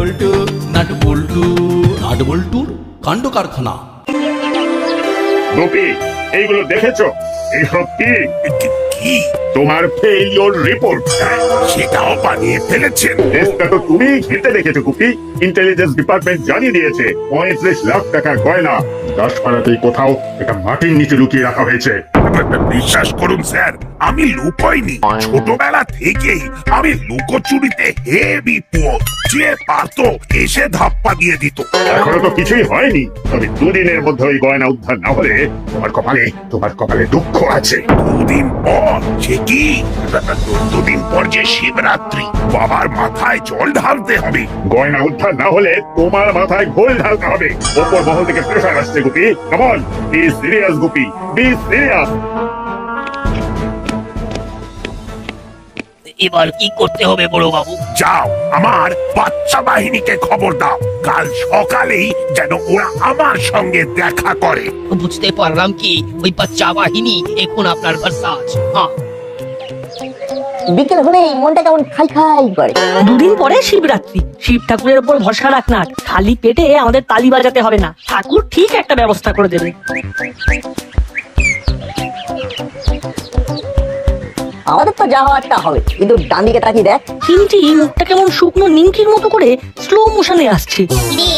বল্টু nut বল্টু nut বল্টুর কাণ্ড কারখানা। গোপী, এইগুলো দেখেছো? এইসব কি? তোমার ফেইলিওর রিপোর্ট। সেটাও বানিয়ে ফেলেছেন? টেস্টটা তো তুমি ঘেঁটে দেখেছো গোপী। ইন্টেলিজেন্স ডিপার্টমেন্ট জানিয়ে দিয়েছে 35 লাখ টাকার গয়না দাসপাড়াতেই কোথাও এটা মাটির নিচে লুকিয়ে রাখা হয়েছে। বিশ্বাস করুন স্যার, আমি লুকোইনি। ছোটবেলা থেকেই আমি লুকোচুরিতে হেভি পুয়ো। যে পারতো এসে ধাপ্পা দিয়ে দিত। এখনো তো কিছুই হয়নি, তবে দুদিনের মধ্যে ওই গয়না উদ্ধার না হলে তোমার কপালে দুঃখ আছে। দুদিন পর? সে কি? দুদিন পর যে শিবরাত্রি, বাবার মাথায় জল ঢালতে হবে। গয়না উদ্ধার না হলে তোমার মাথায় ঘোল ঢালতে হবে। ওপর মহল থেকে প্রেশার আসছে Gopi. Come on, be serious Gopi, be serious. এবার কি করতে হবে বড় বাবু? যাও, আমার বাচ্চা বাহিনীকে খবর দাও, কাল সকালেই যেন ওরা আমার সঙ্গে দেখা করে। বুঝতে পারলাম কি ওই বাচ্চা বাহিনী এখন আপনার ভরসাজ। হ্যাঁ, বিকেল হলেই মনটা কেমন খাই খাই করে। দুদিন পরে শিবরাত্রি, শিব ঠাকুরের উপর ভরসা রাখ না। খালি পেটে আমাদের তালি বাজাতে হবে না, ঠাকুর ঠিক একটা ব্যবস্থা করে দেবে। আমাদের তো যা হওয়ারটা হবে, কিন্তু ডান দিকে তাকিয়ে দেখ। চিমটি মুখটা কেমন শুকনো নিমকির মতো করে স্লো মোশনে আসছে। রে,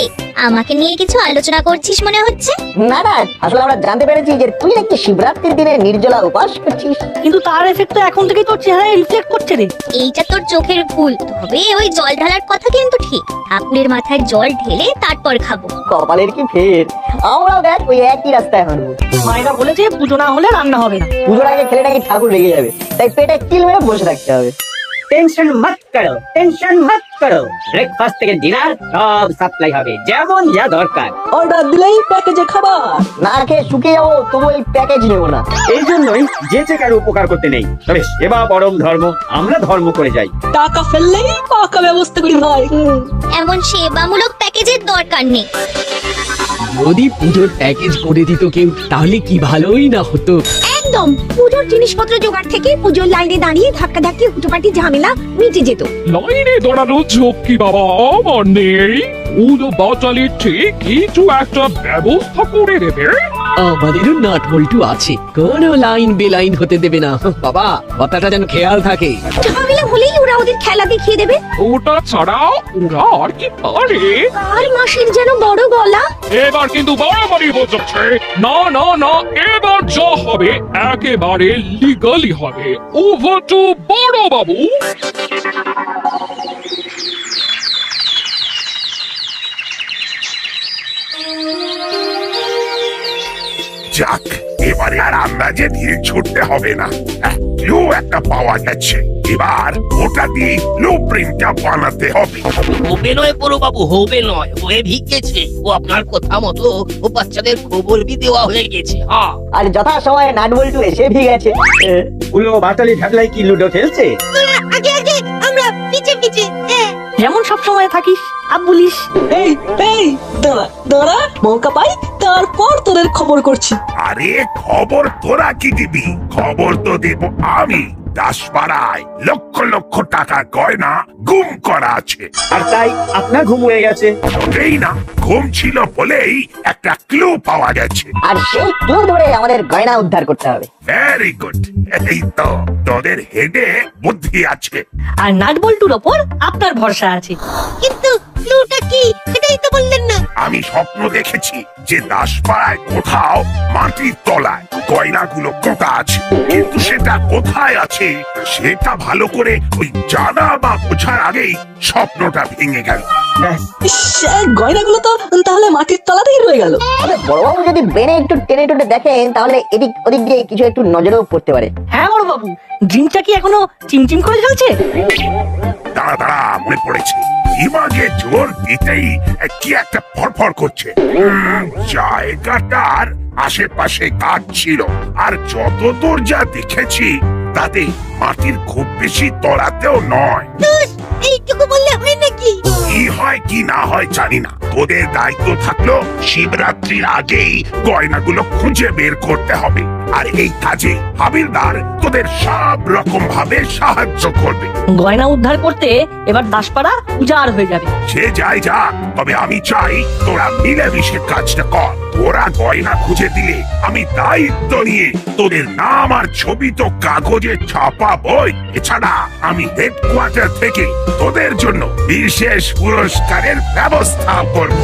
আমাকে নিয়ে কিছু আলোচনা করছিস মনে হচ্ছে। না না, আসলে আমরা জানতে পেরেছি যে তুই নাকি শিবরাত্রির দিনে নির্জলা উপাস করছিস। কিন্তু তার এফেক্ট তো এখন থেকেই তোর চেহারায় রিফ্লেক্ট করছে রে। এইটা তোর চোখের ভুল। তবে ওই জল ঢালার কথা কিন্তু ঠিক। ঠাকুরের মাথায় জল ঢেলে তারপর খাবো। কপালের কি ফের, আমরাও দেখ ওই একই রাস্তায় হাঁটবো। মায়েরা বলেছে পুজো না হলে রান্না হবে না। পুজোর আগে খেলে নাকি ঠাকুর রেগে যাবে, তাই পেটে কিল মেরে বসে থাকতে হবে। টেনশন মত করো, টেনশন মত করো। ব্রেকফাস্ট থেকে ডিনার সব সাপ্লাই হবে, যেমন যা দরকার। অর্ডার দিলেই প্যাকেজে খাবার। না খেয়ে শুকিয়ে যাবো, তবু এই প্যাকেজ নেবো না। এই জন্যই যেচে কারো উপকার করতে নেই, তবে সেবা পরম ধর্ম। আমরা ধর্ম করে যাই। টাকা ফেললেই পাকা ব্যবস্থা করি ভাই। এমন সেবামূলক প্যাকেজের দরকার নেই। যদি পুজোর প্যাকেজ করে দিত কেউ, তাহলে কি ভালোই না হতো। একদম, পুজোর জিনিসপত্র জোগাড় থেকে পুজোর লাইনে দাঁড়িয়ে ধাক্কা ধাক্কি হুটোপাটি ঝামেলা মিটে যেত। লাইনে দাঁড়ানো ঝক্কি বাবা আমার নেই। পুজো বাঁচালে ঠিক কিছু একটা ব্যবস্থা করে দেবে। আমাদেরও নাট বল্টু আছে, কোনো লাইন বেলাইন হতে দেবে না বাবা, কথাটা যেন খেয়াল থাকে। ঝামেলা হলেই ওরা ওদের খেলা দেখিয়ে দেবে। ওটা ছাড়া ওরা আর কি পারে? আর মাসির যেন বড় গলা। এবার কিন্তু বাড়াবাড়ি হয়ে যাচ্ছে। না না না, এবার যা হবে একেবারে লিগালি হবে। ওভার টু বড় বাবু। যাক, এবারে আর আন্দাজে ধীরে ছুটতে হবে না। ক্লু একটা পাওয়া গেছে, এবার ওটা দিয়ে ব্লু প্রিন্টটা বানাতে হবে। হবে নয় বড় বাবু, হবে নয়, হয়ে ভিগেছে। ও আপনার কথা মতো ও বাচ্চাদের খবর বি দেওয়া হয়ে গেছে। হ্যাঁ, আর যথা সময় নাট বল্টু এসে গেছে। উলো বাটালি ঢাকলাই কি লুডো খেলছে? আগে আগে আমরা পিছে পিছে। যেমন সব সময় থাকিস আব বলিস। এই এই দাঁড়া দাঁড়া, মৌকা পাই তারপর তোদের খবর করছি। আরে খবর তোরা কি দিবি? খবর তো দেব আমি। দাসপাড়ায় লক্ষ লক্ষ টাকা গয়না গুম করা আছে। আর তাই আপনার ঘুম হয়ে গেছে? এই না, ঘুম ছিল বলেই একটা ক্লু পাওয়া গেছে। আর সেই ক্লু ধরে আমাদের গয়না উদ্ধার করতে হবে। ভেরি গুড, এই তো তোদের হেডে বুদ্ধি আছে। আর নাট বল্টুর ওপর আপনার ভরসা আছে। কিন্তু ক্লুটা কি সেটাই তো বললেন না। আমি স্বপ্ন দেখেছি যে দাসপাড়ায় কোথাও মাটির তলায় গয়নাগুলো কোথা আছে, কিন্তু সেটা কোথায় আছে সেটা ভালো করে ওই জানা বা বোঝার আগেই স্বপ্নটা ভেঙে গেল। গয়নাগুলো তো তাহলে মাটির তলাতেই রয়ে গেল। বড়বাবু যদি ব্রেনে একটু টেনে টুটে দেখেন, তাহলে এদিক ওদিক দিয়ে কিছু একটু নজরেও পড়তে পারে। হ্যাঁ বড় বাবু, ড্রিমটা কি এখনো চিমচিম করে ঝালছে? দাঁড়া দাঁড়া, মনে পড়েছে। দিমাগে জোর দিতেই কি একটা ফরফর করছে। জায়গাটার আশেপাশে গাছ ছিল, আর যতদূর যা দেখেছি তাতে মাটির খুব বেশি তলাতেও নয়। এইটুকু বললে হয় নাকি? কি হয় কি না হয় জানি না, তোদের দায়িত্ব থাকলো শিবরাত্রির আগেই গয়নাগুলো খুঁজে বের করতে হবে। আর এই কাজে হাবিলদার তোদের সব রকম ভাবে সাহায্য করবে। গয়না উদ্ধার করতে এবার দাসপাড়া উজাড় হয়ে যাবে। সে যাই যাক, তবে আমি চাই তোরা মিলেমিশে কাজটা কর। তোরা গয়না খুঁজে দিলে আমি দায়িত্ব নিয়ে তোদের নাম আর ছবি তো কাগজে ছাপাবই। এছাড়া আমি হেডকোয়ার্টার থেকে তোদের জন্য বিশেষ পুরস্কারের ব্যবস্থা করব।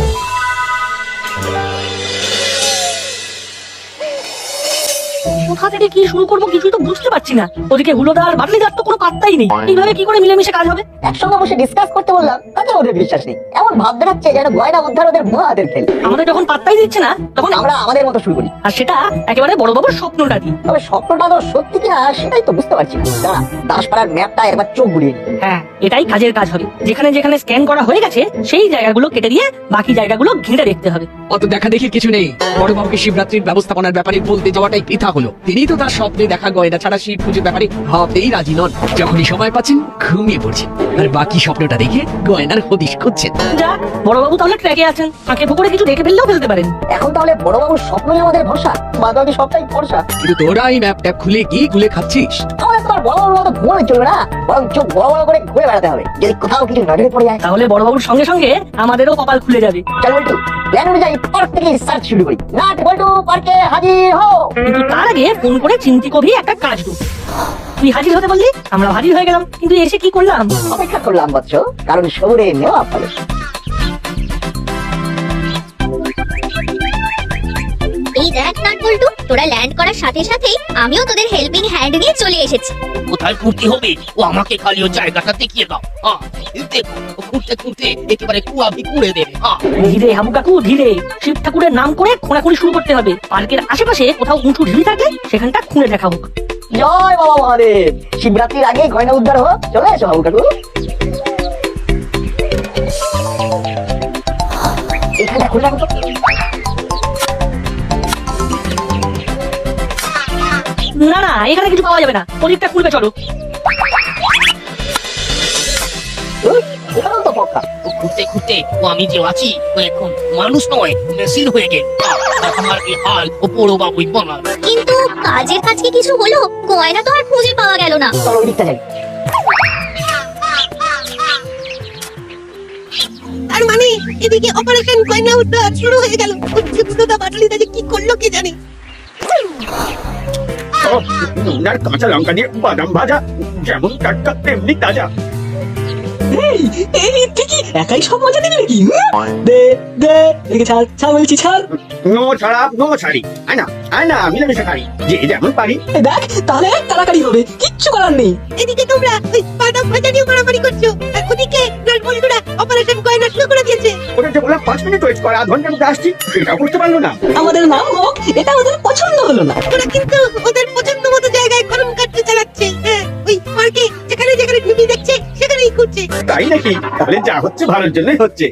কোথা থেকে কি শুরু করবো কিছুই তো বুঝতে পারছি না। ওদিকে হুলোদার বাটলিদার তো কোনো পাত্তাই নেই। এইভাবে কি করে মিলেমিশে কাজ হবে? একসঙ্গে বসে ডিসকাস করতে বললাম, তাতে ওদের বিশ্বাস নেই। এমন ভাব দেখাচ্ছে যেন গয়না উদ্ধার ওদের ভুয়া হাতের খেল। আমাদের যখন পাত্তাই দিচ্ছে না তখন আমরা আমাদের মতো শুরু করি, আর সেটা একেবারে বড়বাবুর স্বপ্নটা দিই। তবে স্বপ্নটা তো সত্যি কিনা সেটাই তো বুঝতে পারছি না। দাঁড়া, দাসপাড়ার ম্যাপটা একবার চোখ বুলিয়ে নি। হ্যাঁ, এটাই কাজের কাজ হবে। যেখানে যেখানে স্ক্যান করা হয়ে গেছে সেই জায়গাগুলো কেটে দিয়ে বাকি জায়গাগুলো ঘেঁটে দেখতে হবে। অত দেখা দেখি কিছু নেই। বড়বাবুকে শিবরাত্রির ব্যবস্থাপনার ব্যাপারে বলতে যাওয়াটাই বৃথা হলো। তিনি তো তার স্বপ্নে দেখা গয়না ছাড়া শিব পুজোর ব্যাপারে ভাবতেই রাজি নন। যখনই সময় পাচ্ছেন ঘুমিয়ে পড়ছেন, আর বাকি স্বপ্নটা দেখে গয়নার হদিশ করছেন। যাক, বড়বাবু তাহলে ট্র্যাকে আছেন, ফাঁকে ফুকরে কিছু দেখে ফেললেও ফেলতে পারেন। এখন তাহলে বড়বাবুর স্বপ্নই আমাদের ভরসা, বাকি সবটাই ভরসা। কিন্তু তোরা এই ম্যাপটা খুলে কি গুলে খাচ্ছিস? তাহলে তোমার বড়বাবুর মতো ঘুমানো চলবে না, বরং চোখ বড় বড় করে ঘুরে বেড়াতে হবে। যদি কোথাও কিছু নজরে পড়ে যায় তাহলে বড়বাবুর সঙ্গে সঙ্গে আমাদেরও কপাল খুলে যাবে। চল বল্টু, প্ল্যান অনুযায়ী পার্ক থেকে সার্চ শুরু করি। নাট বল্টু পার্কে হাজির হও। কিন্তু তার আগে ফোন করে চিন্তি কবি একটা কাজ করব। তুই হাজির হতে বললি, আমরা হাজির হয়ে গেলাম, কিন্তু এসে কি করলাম? অপেক্ষা করলাম বৎস, কারণ শহরে নেওয়া ফলে। এই দেখ নাটবল্টু, তোরা ল্যান্ড করার সাথে সাথেই আমিও তোদের হেল্পিং হ্যান্ড নিয়ে চলে এসেছি। কোথায় ঘুরতে হবে ও আমাকে খালি ও জায়গাটা দেখিয়ে দাও। হ্যাঁ, দেখো ও ঘুরতে ঘুরতে একেবারে কুয়াবি কুড়ে দেবে। হ্যাঁ, ধীরে হাবু কাকু ধীরে। শিব ঠাকুরের নাম করে খোঁড়াখুঁড়ি শুরু করতে হবে। পার্কের আশেপাশে কোথাও উঁচু ঢিবি থাকলে সেখানটা খুঁড়ে দেখা হোক। জয় বাবা মহাদেব, শিবরাত্রির আগে গয়না উদ্ধার হোক। চলে এসো বাবু কাকু। এখানটা খুলে রাখো তো। না না, এখানে কিছু পাওয়া যাবে না। প্রদীপটা খুলবে চলো। এখানেও তো পক্কা। ও ঘুরতে ঘুরতে ও আমি যে আছি ও এখন মানুষ নয়, মেশিন হয়ে গেল। আমার এই হাল ও বড় বাবুই বানাল। কিন্তু কাজের কাজ কি কিছু হলো? গয়না তো আর খুঁজে পাওয়া গেল না। চলো ওই দিকটা যাই। আর মানে এদিকে অপারেশন গয়না উদ্ধার শুরু হয়ে গেল। হুলোদা বাটলিদা যে কি করলো কি জানি। উনার কাঁচা লঙ্কা দিয়ে বাদাম ভাজা, যেমন টাটকা তেমনি তাজা। এই ঠিকই একাই সব মজা দিবি নাকি? দে দে, এদিকে ছাড় ছাড় বলছি ছাড়। নো ছাড়া নো ছাড়ি, আয় না মিলেমিশে খাই, যে যেমন পারি। দেখ তাহলে তাড়াতাড়ি হবে, কিচ্ছু করার নেই। এদিকে তোমরা ওই বাদাম ভাজা নিয়ে মারামারি করছো, আর ওদিকে নাটবল্টুরা অপারেশন গয়না শুরু করে দিয়েছে। ওটা যে বললাম 5 মিনিট ওয়েট কর, আধ ঘন্টার মধ্যে আসছি, সেটাও করতে পারলো না। আমাদের নাম হোক, এটা ওদের পছন্দ হলো না। ওরা কিন্তু ওদের পছন্দ মতো জায়গায় খনন কার্য চালাচ্ছে। হ্যাঁ, ওই পার্কে যেখানে যেখানে ঢুকি দেখছে সেখানেই করছে। তাই নাকি? তাহলে যা হচ্ছে ভালোর জন্যই হচ্ছে।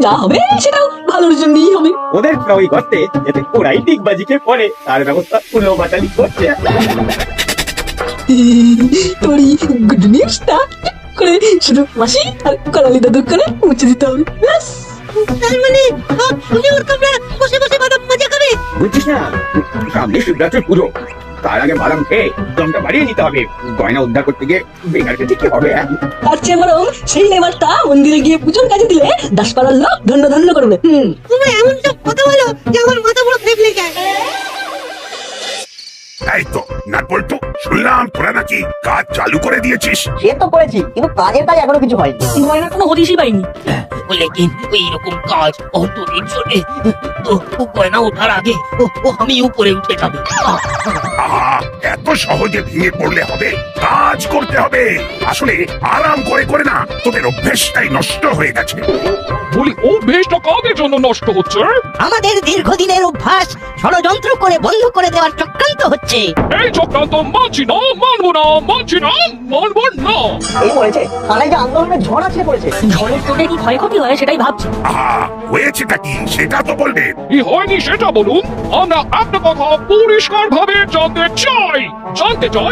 যা হবে সেটাও ভালোর জন্যই হবে। ওদের ওই করতে যাতে ওরাই ডিগবাজিকে পড়ে তার ব্যবস্থা পুরো বাটালি করছে। তোরই গুড নিউজটা করে শুধু মাসি আর করালি দাদু করে মুছে দিতে হবে। ব্যাস। তার মানে সব শুনে ওর তোমরা বসে বসে বাদাম ভাজা খাবে। বুঝছিস না, সামনে শিবরাত্রির পুজো, তার আগে বাদাম খেয়ে দমটা বাড়িয়ে নিতে হবে। গয়না উদ্ধার করতে গিয়ে বেকার খেতে কি হবে? তার চেয়ে বরং সেই লেবারটা মন্দিরে গিয়ে পুজোর কাজে দিলে দাসপাড়ার লোক ধন্য ধন্য করবে। তোমরা এমন সব কথা বলো যে আমার মাথা পুরো ফেবলে যায়। এই তো নাটবল্টু, শুনলাম তোরা নাকি কাজ চালু করে দিয়েছিস। সে তো করেছি, কিন্তু কাজের কাজ এখনো কিছু হয়নি। গয়না কোনো হদিশই পাইনি। লেকিন এইরকম কাজ অন্তরের জন্য তো ও গয়না ওঠার আগে ও আমি উপরে উঠে যাবে। আহা, এত সহজে ভেঙে পড়লে হবে? কাজ করতে হবে। আসলে আরাম করে করে না তোদের অভ্যেসটাই নষ্ট হয়ে গেছে। বলি ও বেশটা কাদের জন্য নষ্ট হচ্ছে? আমাদের দীর্ঘদিনের অভ্যাস ষড়যন্ত্র করে বন্ধ করে দেওয়ার চক্রান্ত হচ্ছে। এই চক্রান্ত মানছি না, মানবো না, মানছি না, মানবো না। এই বলেছে থানায় যে আন্দোলনের ঝড় আছে পড়েছে। ঝড়ের চোটে কি ক্ষয়ক্ষতি হয় সেটাই ভাবছি। আহা, হয়েছেটা কি সেটা তো বলবে। কি হয়নি সেটা বলুন। আমরা একটা কথা পরিষ্কার ভাবে জানতে চাই। জানতে চাই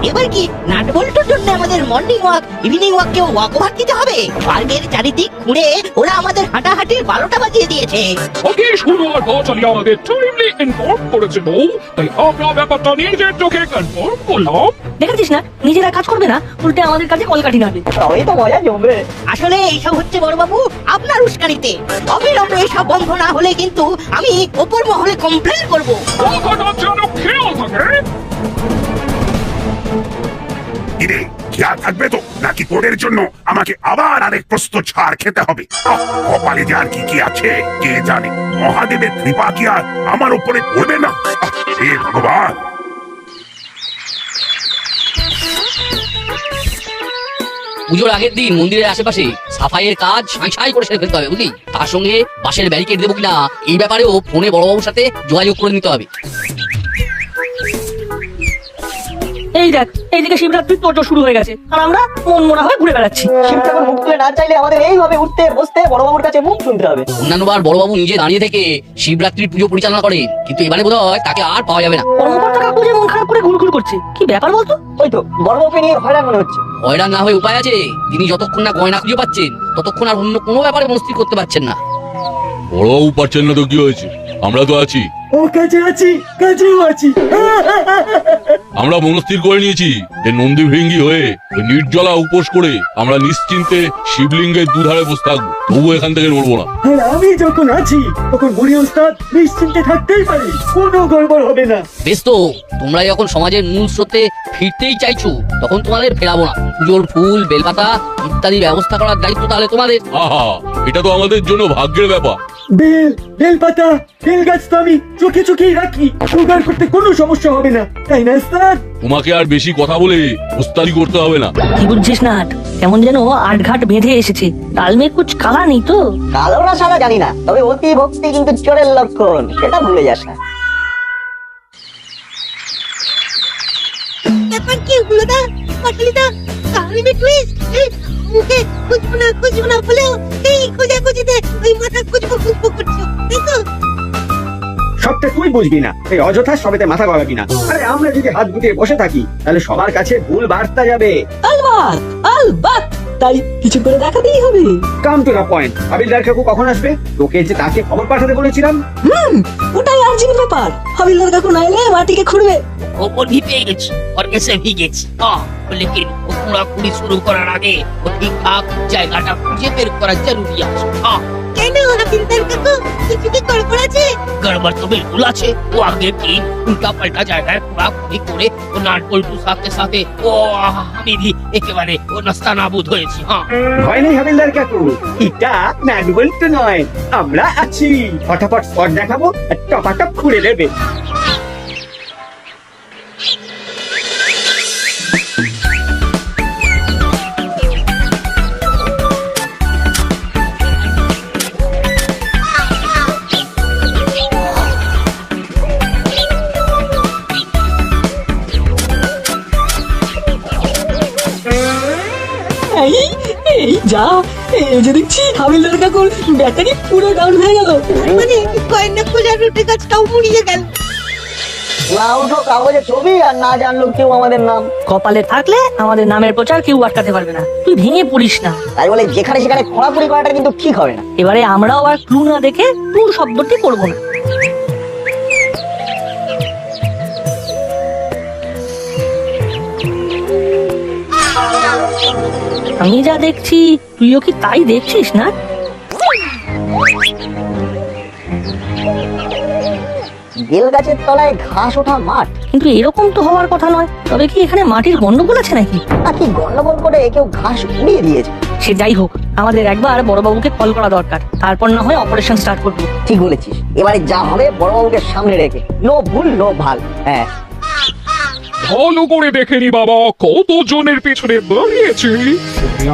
এবার কি নাটবল্টুর জন্য আমাদের মর্নিং ওয়াক ইভিনিং ওয়াক কেউ ওয়াক ওভার দিতে হবে? পার্কের চারিদিক ঘুরে ওরা আমাদের হাঁটাহাঁটির 12টা বাজিয়ে দিয়েছে। ওকে শুরু আর বাচালি আমাদের টাইমলি ইনফর্ম করেছিল, তাই আমরা ব্যাপারটা নিজের চোখে কনফার্ম করলাম। দেখেছিস না, নিজেরা কাজ করবে না, উল্টে আমাদের কাছে কলকাঠি নাড়বে। তবেই তো মজা জমবে। আসলে এইসব হচ্ছে বড়বাবু আপনার উস্কানিতে। অবিলম্বে এসব বন্ধ না হলে কিন্তু আমি ওপর মহলে কমপ্লেন করব। কথাটা যেন খেয়াল থাকে। কিরে, খেয়াল থাকবে তো নাকি তোদের জন্য আমাকে আবার আরেক প্রস্ত ছাড় খেতে হবে? কপালে যে আর কি কি আছে কে জানে। মহাদেবের কৃপা কি আর আমার উপরে পড়বে না? হে ভগবান। পুজোর আগের দিন মন্দিরের আশেপাশে সাফাইয়ের কাজ সাঁই করে সেরে ফেলতে হবে, বুঝলি? তার সঙ্গে বাঁশের ব্যারিকেড দেবো কিনা এই ব্যাপারেও ফোনে বড়বাবুর সাথে যোগাযোগ করে নিতে হবে। এই দেখ, এইদিকে শিবরাত্রির তোড়জোড় শুরু হয়ে গেছে, আর আমরা মন মরা হয়ে ঘুরে বেড়াচ্ছি। শিব ঠাকুর মুখ তুলে না চাইলে আমাদের এইভাবে উঠতে বসতে বড়বাবুর কাছে মুখ শুনতে হবে। অন্যান্যবার বড়বাবু নিজে দাঁড়িয়ে থেকে শিবরাত্রির পুজো পরিচালনা করেন, কিন্তু এবারে বোধ হয় তাকে আর পাওয়া যাবে না। কর্মকর্তা কাকু যে মন খারাপ করে ঘুরঘুর করছে, কি ব্যাপার বলতো? ওই তো বড়বাবুকে নিয়ে হয়রান মনে হচ্ছে। হয়রান না হয়ে উপায় আছে। তিনি যতক্ষণ না গয়না খুঁজে পাচ্ছেন ততক্ষণ আর অন্য কোনো ব্যাপারে মনস্থির করতে পারছেন না। বড়বাবু পারছেন না তো কি হয়েছে, আমরা তো আছি। ও কাছে আছি, কাছেও আছি। আমরা মনস্থির করে নিয়েছি যে নন্দী ভৃঙ্গি হয়ে ওই নির্জলা উপোস করে আমরা নিশ্চিন্তে শিবলিঙ্গের দুধারে বসে থাকবো, তবু এখান থেকে নড়বো না। আর আমি যখন আছি তখন বুড়ি ওস্তাদ নিশ্চিন্তে থাকতেই পারি, কোনো গড়বড় হবে না। বেশ তো, তোমরা যখন সমাজের মূল স্রোতে ফিরতেই চাইছো তখন তোমাদের ফেরাবো না। পুজোর ফুল বেলপাতা ইত্যাদি ব্যবস্থা করার দায়িত্ব তাহলে তোমাদের। আহা, এটা তো আমাদের জন্য ভাগ্যের ব্যাপার। বেলপাতা, বেল গাছ তো আমি চোখে চোখেই রাখি, জোগাড় করতে কোনো সমস্যা হবে না, তাই না স্যার? তোমাকে আর বেশি কথা বলে ওস্তাদি করতে হবে না। কি বুঝছিস না, কেমন যেন আটঘাট বেঁধে এসেছে। ডাল মে কুছ কালা নেই তো? কালো না সাদা জানি না, তবে অতি ভক্তি কিন্তু চোরের লক্ষণ, সেটা ভুলে যাস না। ব্যাপার কি হলো দা? পাটলিদা কালবে টুইস্ট মুখে খুঁজবো না বলেও এই খোঁজাখুঁজিতে ওই মাথা খুঁজবো করছো, তাই তো? সবটা তুই বুঝবি না, এই অযথা সবেতে মাথা গলাবি না। আরে আমরা যদি হাত গুটিয়ে বসে থাকি তাহলে সবার কাছে ভুল বার্তা যাবে। আলবাত আলবাত, তাই কিছু করে দেখাতেই হবে। Come to the point. হাবিলদার কাকু কখন আসবে? তোকে যে তাকে খবর পাঠাতে বলেছিলাম। ওটাই আর্জেন্ট ব্যাপার। হাবিলদার কাকু না এলে মাটিকে খুঁড়বে। ওপর ভিপে গেছি और कैसे ভিগেছি। लेकिन ও কুড়াকুড়ি শুরু করার আগে ও ঠিকঠাক জায়গাটা খুঁজে বের করা জরুরি আছে। কেন হাবিলদার কাকু, কিছু কি গড়বড় আছে? গড়বড় তো বিলকুল আছে। ও আগে কি উল্টা পাল্টা জায়গায় কুড়াকুড়ি করে ও নাটবল্টুর সাথে সাথে ও আমি भी একেবারে ও নাস্তানাবুদ হয়েছি। ভয় নেই হাবিলদার কাকু, এটা নাটবল্টু নয়, আমরা আছি। ফটাফট স্পট দেখাবো আর টপাটপ খুঁড়ে দেবে। এই যা, এই যে দেখছি হাবিলদার কাকুর ব্যাটারি পুরো ডাউন হয়ে গেল। মানে গয়না খোঁজার রুটে কাজটাও মুড়িয়ে গেল। না উঠো কাগজে ছবি আর না জানলো কেউ আমাদের নাম। কপালে থাকলে আমাদের নামের প্রচার কেউ আটকাতে পারবে না, তুই ভেঙে পড়িস না। তাই বলে যেখানে সেখানে খোঁড়াখুড়ি করাটা কিন্তু ঠিক হবে না। এবারে আমরাও আর ক্লু না দেখে ট্রু শব্দটি করবো না। আমি যা দেখছি তুইও কি তাই দেখছিস না? বেল গাছের তলায় ঘাস ওঠা মাঠ, কিন্তু এরকম তো হওয়ার কথা নয়। তবে কি এখানে মাটির গন্ডগোল আছে নাকি? আর কি গন্ডগোল করে কেউ ঘাস উড়িয়ে দিয়েছে। সে যাই হোক, আমাদের একবার বড়বাবুকে কল করা দরকার, তারপর না হয় অপারেশন স্টার্ট করবো। ঠিক বলেছিস, এবারে যা হবে বড়বাবুকে সামনে রেখে, নো ভুল নো ভাল। হ্যাঁ, ভালো করে দেখে নি বাবা, কতজনের পেছনে দাঁড়িয়েছি।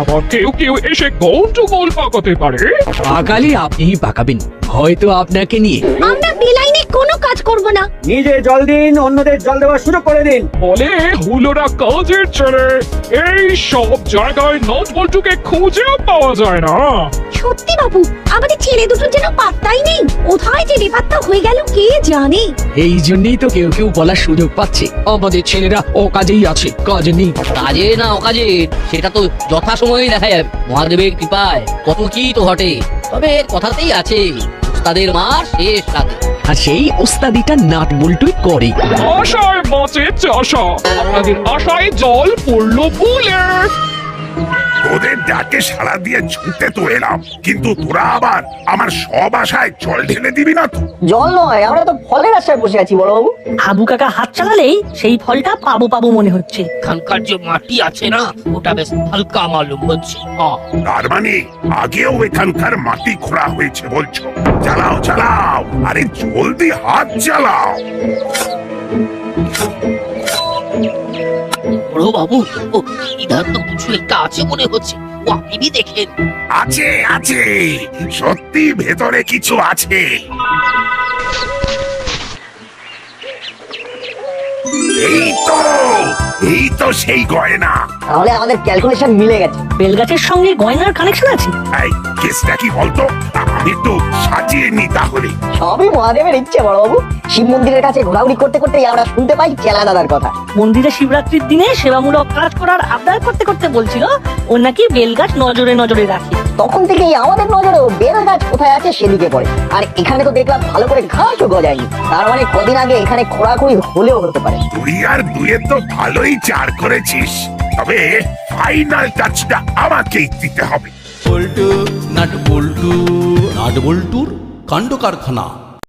আবার কেউ কেউ এসে গন্ডগোল পাকাতে পারে। পাকালে আপনিই পাকাবেন, হয়তো আপনাকে নিয়ে। আমরা বেলাইনে কোনো কাজ করব না। নিজে জল দিন, অন্যদের জল দেওয়া শুরু করে দিন। বলে হুলোরা কাজের ছেড়ে এই সব জায়গায় নাটবল্টুকে খুঁজেও পাওয়া যায় না। সত্যি বাবু, আমাদের ছেলে দুটোর যেন পাত্তাই নেই। কোথায় যে বেপাত্তা হয়ে গেল কে জানে। এই জন্যই তো কেউ কেউ বলার সুযোগ পাচ্ছে আমাদের ছেলেরা ও কাজেই আছে, কাজ নেই। কাজে না অকাজে সেটা তো যথাসময়ে দেখা যাবে। মহাদেবের কৃপায় কত কি তো ঘটে। তবে কথাতেই আছে, তাদের মা শেষ রাতে। আর সেই ওস্তাদিটা নাট বল্টুই করে। আশায় বাঁচে চাষা, আপনাদের আশায় জল পড়লো ফুলে। তোদের ডাকে সাড়া দিয়ে ছুটে তো এলাম, কিন্তু তোরা আবার আমার সব আশায় জল ঢেলে দিবি না তো? জল নয়, আমরা তো ফলের আশায় বসে আছি বড় বাবু। হাবু কাকা হাত চালালেই সেই ফলটা পাবো পাবো মনে হচ্ছে। এখানকার যে মাটি আছে না, ওটা বেশ হালকা মালুম হচ্ছে। তার মানে আগেও এখানকার মাটি খোঁড়া হয়েছে বলছো? চালাও চালাও, আরে জলদি হাত চালাও। বড় বাবু, ও ইধার তো কিছু একটা আছে মনে হচ্ছে। ও আপনি দেখেন। আছে আছে, সত্যি ভেতরে কিছু আছে। এই তো সেই গয়না। তাহলে আমাদের ক্যালকুলেশন মিলে গেছে। বেলগাছের সঙ্গে গয়নার কানেকশন আছে। এই কেসটা কি বলতো? আমি একটু সাজিয়ে নি তাহলে। সবই মহাদেবের ইচ্ছে বড় বাবু। শিব মন্দিরের কাছে ঘোরাঘুরি করতে করতেই আমরা শুনতে পাই চেলা দাদার কথা। মন্দিরে শিবরাত্রির দিনে সেবামূলক কাজ করার আবদার করতে করতে বলছিল ও নাকি বেলগাছ নজরে নজরে রাখে। তখন থেকেই আমাদের নজরেও বেল গাছ কোথায় আছে সেদিকে পড়ে। আর এখানে তো দেখলাম ভালো করে ঘাসও গজায়নি। তার মানে কদিন আগে এখানে খোঁড়াখুড়ি হলেও হতে পারে। তুই আর দুয়ে তো ভালোই চার করেছিস, তবে ফাইনাল টাচটা আমাকেই দিতে হবে। পল্টু নাট বল্টুর কাণ্ড কারখানা।